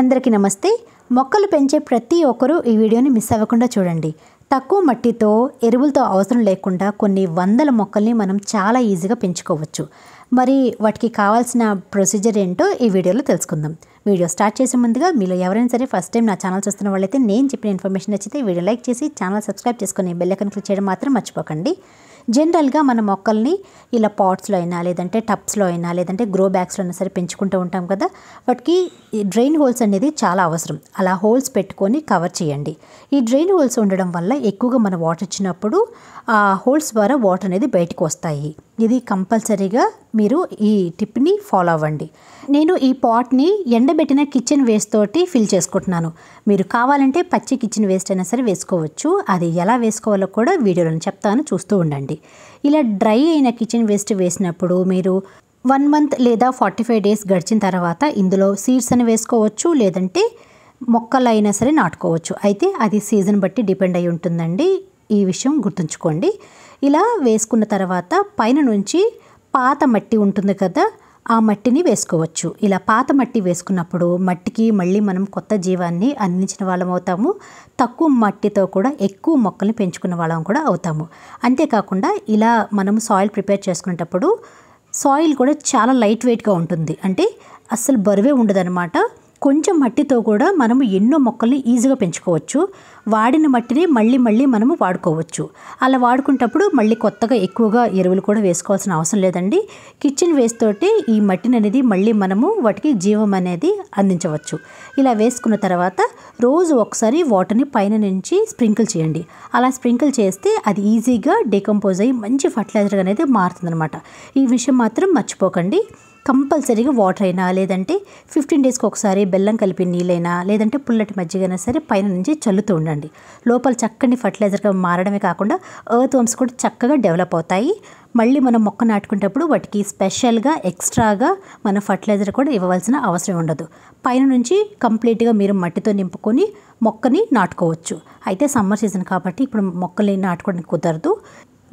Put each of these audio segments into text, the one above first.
అందరికీ నమస్తే. మొక్కలు పెంచే ప్రతి ఒక్కరూ ఈ వీడియోని మిస్ అవ్వకుండా చూడండి. తక్కువ మట్టితో ఎరువులతో అవసరం లేకుండా కొన్ని వందల మొక్కల్ని మనం చాలా ఈజీగా పెంచుకోవచ్చు. మరి వాటికి కావాల్సిన ప్రొసీజర్ ఏంటో ఈ వీడియోలో తెలుసుకుందాం. వీడియో స్టార్ట్ చేసే ముందుగా మీలో ఎవరైనా సరే ఫస్ట్ టైం నా ఛానల్ చూస్తున్న వాళ్ళైతే నేను చెప్పిన ఇన్ఫర్మేషన్ నచ్చితే వీడియో లైక్ చేసి ఛానల్ సబ్స్క్రైబ్ చేసుకొని బెల్ ఐకాన్ క్లిక్ చేయడం మాత్రం మర్చిపోకండి. జనరల్గా మన మొక్కల్ని ఇలా పాట్స్లో అయినా లేదంటే టబ్స్లో అయినా లేదంటే గ్రో బ్యాగ్స్లో అయినా సరే పెంచుకుంటూ ఉంటాం కదా. వాటికి డ్రైన్ హోల్స్ అనేది చాలా అవసరం. అలా హోల్స్ పెట్టుకొని కవర్ చేయండి. ఈ డ్రైన్ హోల్స్ ఉండడం వల్ల ఎక్కువగా మన వాటర్ ఇచ్చినప్పుడు ఆ హోల్స్ ద్వారా వాటర్ అనేది బయటకు వస్తాయి. ఇది కంపల్సరీగా మీరు ఈ టిప్ని ఫాలో అవ్వండి. నేను ఈ పాట్ని ఎండబెట్టిన కిచెన్ వేస్ట్ తోటి ఫిల్ చేసుకుంటున్నాను. మీరు కావాలంటే పచ్చి కిచెన్ వేస్ట్ అయినా సరే వేసుకోవచ్చు. అది ఎలా వేసుకోవాలో కూడా వీడియోలో చెప్తాను, చూస్తూ ఉండండి. ఇలా డ్రై అయిన కిచెన్ వేస్ట్ వేసినప్పుడు మీరు 1 మంత్ లేదా 45 డేస్ గడిచిన తర్వాత ఇందులో సీడ్స్ అని వేసుకోవచ్చు, లేదంటే మొక్కలైనా సరే నాటుకోవచ్చు. అయితే అది సీజన్ బట్టి డిపెండ్ అయి ఉంటుందండి. ఈ విషయం గుర్తుంచుకోండి. ఇలా వేసుకున్న తర్వాత పైన నుంచి పాత మట్టి ఉంటుంది కదా, ఆ మట్టిని వేసుకోవచ్చు. ఇలా పాత మట్టి వేసుకున్నప్పుడు మట్టికి మళ్ళీ మనం కొత్త జీవాన్ని అందించిన వాళ్ళం అవుతాము. తక్కువ మట్టితో కూడా ఎక్కువ మొక్కల్ని పెంచుకున్న వాళ్ళం కూడా అవుతాము. అంతేకాకుండా ఇలా మనం సాయిల్ ప్రిపేర్ చేసుకునేటప్పుడు సాయిల్ కూడా చాలా లైట్ వెయిట్గా ఉంటుంది. అంటే అస్సలు బరువే ఉండదన్నమాట. కొంచెం మట్టితో కూడా మనము ఎన్నో మొక్కల్ని ఈజీగా పెంచుకోవచ్చు. వాడిన మట్టిని మళ్ళీ మనము వాడుకోవచ్చు. అలా వాడుకునేటప్పుడు మళ్ళీ కొత్తగా ఎక్కువగా ఎరువులు కూడా వేసుకోవాల్సిన అవసరం లేదండి. కిచెన్ వేస్ట్ తోటి ఈ మట్టిని అనేది మళ్ళీ మనము వాటికి జీవం అనేది అందించవచ్చు. ఇలా వేసుకున్న తర్వాత రోజు ఒకసారి వాటర్ని పైన నుంచి స్ప్రింకిల్ చేయండి. అలా స్ప్రింకిల్ చేస్తే అది ఈజీగా డీకంపోజ్ అయ్యి మంచి ఫర్టిలైజర్ అనేది మారుతుందన్నమాట. ఈ విషయం మాత్రం మర్చిపోకండి. కంపల్సరీగా వాటర్ అయినా లేదంటే 15 డేస్కి ఒకసారి బెల్లం కలిపి నీళ్ళైనా లేదంటే పుల్లటి మజ్జిగైనా సరే పైన నుంచి చల్లుతూ ఉండండి. లోపల చక్కని ఫర్టిలైజర్గా మారడమే కాకుండా ఎర్త్ వర్మ్స్ కూడా చక్కగా డెవలప్ అవుతాయి. మళ్ళీ మనం మొక్క నాటుకునేటప్పుడు వాటికి స్పెషల్గా ఎక్స్ట్రాగా మన ఫర్టిలైజర్ కూడా ఇవ్వవలసిన అవసరం ఉండదు. పైన నుంచి కంప్లీట్గా మీరు మట్టితో నింపుకొని మొక్కని నాటుకోవచ్చు. అయితే సమ్మర్ సీజన్ కాబట్టి ఇప్పుడు మొక్కల్ని నాటుకోవడానికి కుదరదు.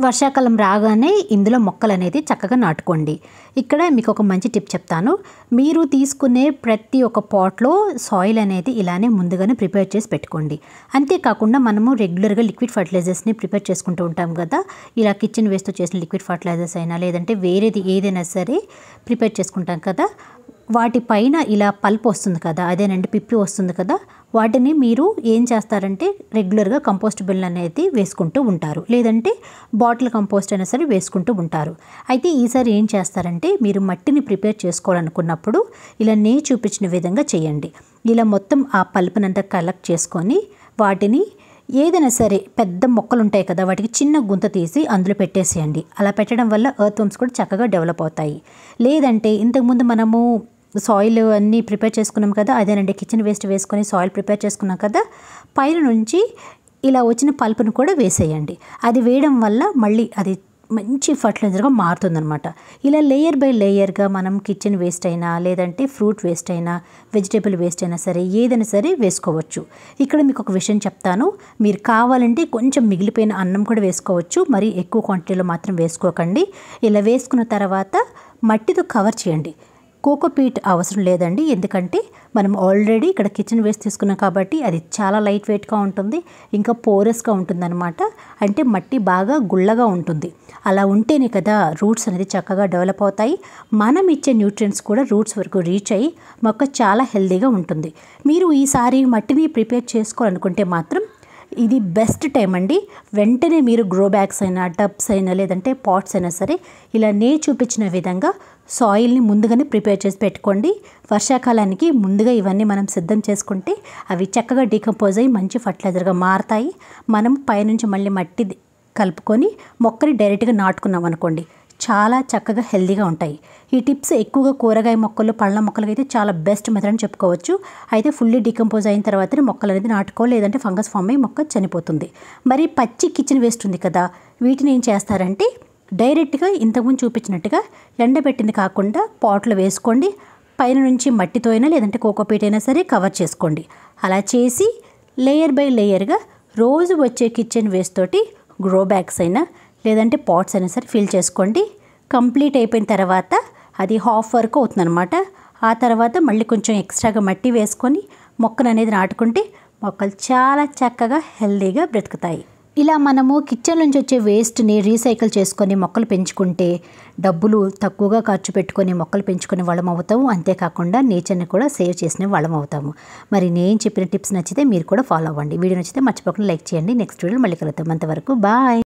వర్షాకాలం రాగానే ఇందులో మొక్కలు అనేది చక్కగా నాటుకోండి. ఇక్కడ మీకు ఒక మంచి టిప్ చెప్తాను. మీరు తీసుకునే ప్రతి ఒక్క పాట్లో సాయిల్ అనేది ఇలానే ముందుగానే ప్రిపేర్ చేసి పెట్టుకోండి. అంతేకాకుండా మనము రెగ్యులర్గా లిక్విడ్ ఫర్టిలైజర్స్ని ప్రిపేర్ చేసుకుంటూ ఉంటాం కదా. ఇలా కిచెన్ వేస్ట్తో చేసిన లిక్విడ్ ఫర్టిలైజర్స్ అయినా లేదంటే వేరేది ఏదైనా సరే ప్రిపేర్ చేసుకుంటాం కదా. వాటిపైన ఇలా పల్ప్ వస్తుంది కదా, అదేనండి పిప్పి వస్తుంది కదా. వాటిని మీరు ఏం చేస్తారంటే రెగ్యులర్గా కంపోస్ట్ బిన్ అనేది వేసుకుంటూ ఉంటారు, లేదంటే బాటిల్ కంపోస్ట్ అయినా సరే వేసుకుంటూ ఉంటారు. అయితే ఈసారి ఏం చేస్తారంటే మీరు మట్టిని ప్రిపేర్ చేసుకోవాలనుకున్నప్పుడు ఇలా నేను చూపించిన విధంగా చేయండి. ఇలా మొత్తం ఆ పల్ప్నంతా కలెక్ట్ చేసుకొని వాటిని ఏదైనా సరే పెద్ద మొక్కలు ఉంటాయి కదా, వాటికి చిన్న గుంత తీసి అందులో పెట్టేసేయండి. అలా పెట్టడం వల్ల ఎర్త్ వర్మ్స్ కూడా చక్కగా డెవలప్ అవుతాయి. లేదంటే ఇంతకుముందు మనము సాయిల్ అన్నీ ప్రిపేర్ చేసుకున్నాం కదా, అదేనండి కిచెన్ వేస్ట్ వేసుకొని సాయిల్ ప్రిపేర్ చేసుకున్నాం కదా, పైన నుంచి ఇలా వచ్చిన పల్పును కూడా వేసేయండి. అది వేయడం వల్ల మళ్ళీ అది మంచి ఫర్టిలైజర్గా మారుతుందన్నమాట. ఇలా లేయర్ బై లేయర్గా మనం కిచెన్ వేస్ట్ అయినా లేదంటే ఫ్రూట్ వేస్ట్ అయినా వెజిటేబుల్ వేస్ట్ అయినా సరే ఏదైనా సరే వేసుకోవచ్చు. ఇక్కడ మీకు ఒక విషయం చెప్తాను. మీరు కావాలంటే కొంచెం మిగిలిపోయిన అన్నం కూడా వేసుకోవచ్చు. మరి ఎక్కువ క్వాంటిటీలో మాత్రం వేసుకోకండి. ఇలా వేసుకున్న తర్వాత మట్టితో కవర్ చేయండి. కోకోపీట్ అవసరం లేదండి, ఎందుకంటే మనం ఆల్రెడీ ఇక్కడ కిచెన్ వేస్ట్ తీసుకున్నాం కాబట్టి అది చాలా లైట్ వెయిట్గా ఉంటుంది, ఇంకా పోరస్గా ఉంటుందన్నమాట. అంటే మట్టి బాగా గుల్లగా ఉంటుంది. అలా ఉంటేనే కదా రూట్స్ అనేది చక్కగా డెవలప్ అవుతాయి. మనం ఇచ్చే న్యూట్రియంట్స్ కూడా రూట్స్ వరకు రీచ్ అయ్యి మొక్క చాలా హెల్తీగా ఉంటుంది. మీరు ఈసారి మట్టిని ప్రిపేర్ చేసుకోవాలనుకుంటే మాత్రం ఇది బెస్ట్ టైం అండి. వెంటనే మీరు గ్రో బ్యాగ్స్ అయినా టబ్స్ అయినా లేదంటే పాట్స్ అయినా సరే ఇలా నేను చూపించిన విధంగా సాయిల్ని ముందుగానే ప్రిపేర్ చేసి పెట్టుకోండి. వర్షాకాలానికి ముందుగా ఇవన్నీ మనం సిద్ధం చేసుకుంటే అవి చక్కగా డీకంపోజ్ అయ్యి మంచి ఫర్టిలైజర్గా మారుతాయి. మనం పైనుంచి మళ్ళీ మట్టి కలుపుకొని మొక్కని డైరెక్ట్గా నాటుకున్నాం అనుకోండి, చాలా చక్కగా హెల్తీగా ఉంటాయి. ఈ టిప్స్ ఎక్కువగా కూరగాయ మొక్కలు పళ్ళ మొక్కలకి అయితే చాలా బెస్ట్ మెథడ్ అని చెప్పుకోవచ్చు. అయితే ఫుల్లీ డీకంపోజ్ అయిన తర్వాతనే మొక్కలు అనేది నాటుకోవాలి, లేదంటే ఫంగస్ ఫామ్ అయ్యి మొక్క చనిపోతుంది. మరి పచ్చి కిచెన్ వేస్ట్ ఉంది కదా, వీటిని ఏం చేస్తారంటే డైరెక్ట్గా ఇంతకుముందు చూపించినట్టుగా ఎండబెట్టింది కాకుండా పాట్లో వేసుకోండి. పైన నుంచి మట్టితో అయినా లేదంటే కోకోపీట్ అయినా సరే కవర్ చేసుకోండి. అలా చేసి లేయర్ బై లేయర్గా రోజు వచ్చే కిచెన్ వేస్ట్ తోటి గ్రో బ్యాగ్స్ అయినా లేదంటే పాట్స్ అయినా సరే ఫిల్ చేసుకోండి. కంప్లీట్ అయిపోయిన తర్వాత అది హాఫ్ వరకు అవుతుందన్నమాట. ఆ తర్వాత మళ్ళీ కొంచెం ఎక్స్ట్రాగా మట్టి వేసుకొని మొక్కను అనేది నాటుకుంటే మొక్కలు చాలా చక్కగా హెల్దీగా బ్రతుకుతాయి. ఇలా మనము కిచెన్ నుంచి వచ్చే వేస్ట్ని రీసైకిల్ చేసుకొని మొక్కలు పెంచుకుంటే డబ్బులు తక్కువగా ఖర్చు పెట్టుకొని మొక్కలు పెంచుకునే వాళ్ళం అవుతాము. అంతేకాకుండా నేచర్ని కూడా సేవ్ చేసిన వాళ్ళం అవుతాము. మరి నేను చెప్పిన టిప్స్ నచ్చితే మీరు కూడా ఫాలో అవ్వండి. వీడియో నచ్చితే మర్చిపోకుండా లైక్ చేయండి. నెక్స్ట్ వీడియోలో మళ్ళీ కలుద్దాం. అంతవరకు బాయ్.